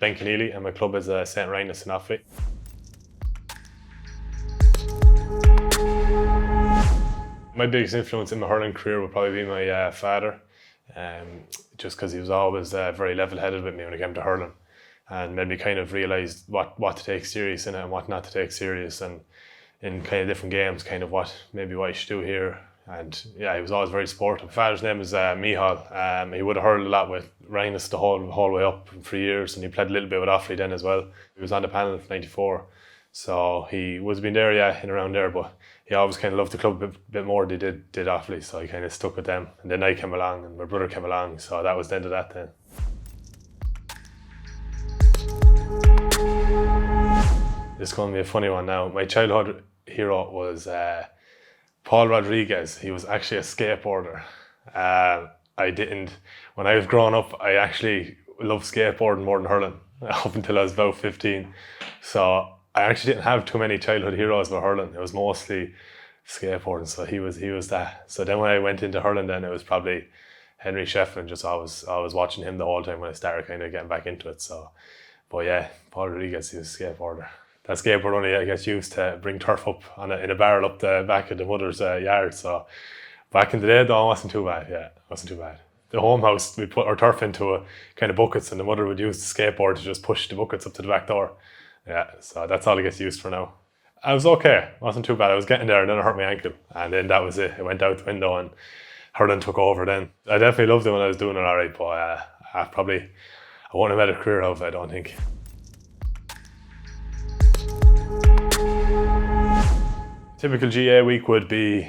Ben Conneely, and my club is St Rhinus in Offaly. My biggest influence in my hurling career would probably be my father, just because he was always very level-headed with me when it came to hurling, and made me kind of realise what to take serious in it and what not to take serious, and in kind of different games, kind of what you should do here. And yeah, he was always very supportive. My father's name is Micheál. He would have hurled a lot with Rhinus the whole way up for years, and he played a little bit with Offaly then as well. He was on the panel for '94, so he was been there, yeah, in around there, but he always kind of loved the club a bit more than he did Offaly, so he kind of stuck with them. And then I came along and my brother came along, so that was the end of that then. This is going to be a funny one now. My childhood hero was Paul Rodriguez. He was actually a skateboarder. When I was growing up, I actually loved skateboarding more than hurling up until I was about 15. So I actually didn't have too many childhood heroes with hurling. It was mostly skateboarding, so he was that. So then when I went into hurling, then it was probably Henry Shefflin. Just I was watching him the whole time when I started kind of getting back into it. So, but yeah, Paul Rodriguez, he was a skateboarder. That skateboard only, I guess, used to bring turf up in a barrel up the back of the mother's yard. So back in the day, though, it wasn't too bad. Yeah, it wasn't too bad. The home house, we put our turf into kind of buckets, and the mother would use the skateboard to just push the buckets up to the back door. Yeah, so that's all it gets used for now. I was okay, it wasn't too bad. I was getting there, and then I hurt my ankle, and then that was it. It went out the window, and hurling took over then. I definitely loved it when I was doing it all right, but I wouldn't have made a career out of it, I don't think. Typical GA week would be,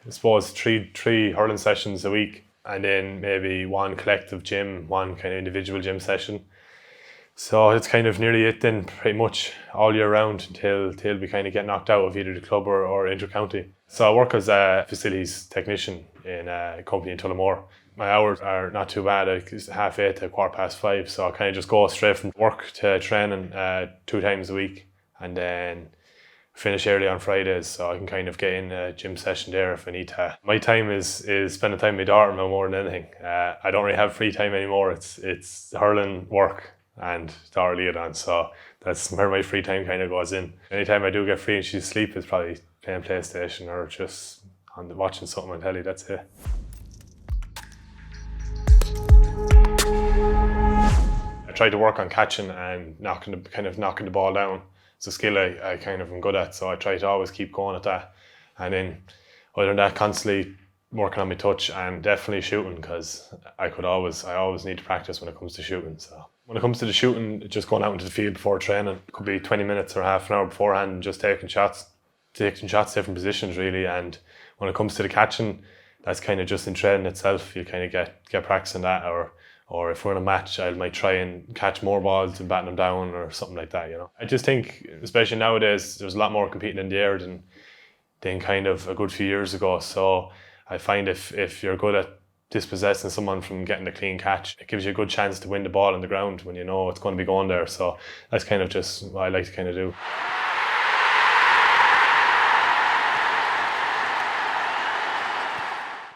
I suppose, three hurling sessions a week, and then maybe one collective gym, one kind of individual gym session. So it's kind of nearly it then, pretty much all year round until we kind of get knocked out of either the club or inter-county. So I work as a facilities technician in a company in Tullamore. My hours are not too bad. It's 8:30 to 5:15, so I kind of just go straight from work to training 2 times a week, and then finish early on Fridays, so I can kind of get in a gym session there if I need to. My time is spending time with my daughter more than anything. I don't really have free time anymore. It's hurling, work, and daughter Leodon, so that's where my free time kind of goes in. Anytime I do get free and she's asleep, it's probably playing PlayStation or just watching something on telly. That's it. I try to work on catching and knocking the ball down. It's a skill I kind of am good at, so I try to always keep going at that. And then other than that, constantly working on my touch and definitely shooting, because I always need to practice when it comes to shooting. So when it comes to the shooting, just going out into the field before training, it could be 20 minutes or half an hour beforehand, just taking shots, different positions really. And when it comes to the catching, that's kind of just in training itself. You kind of get practicing that, or if we're in a match, I might try and catch more balls and batten them down or something like that, you know. I just think, especially nowadays, there's a lot more competing in the air than kind of a good few years ago. So I find if you're good at dispossessing someone from getting a clean catch, it gives you a good chance to win the ball on the ground when you know it's going to be going there. So that's kind of just what I like to kind of do.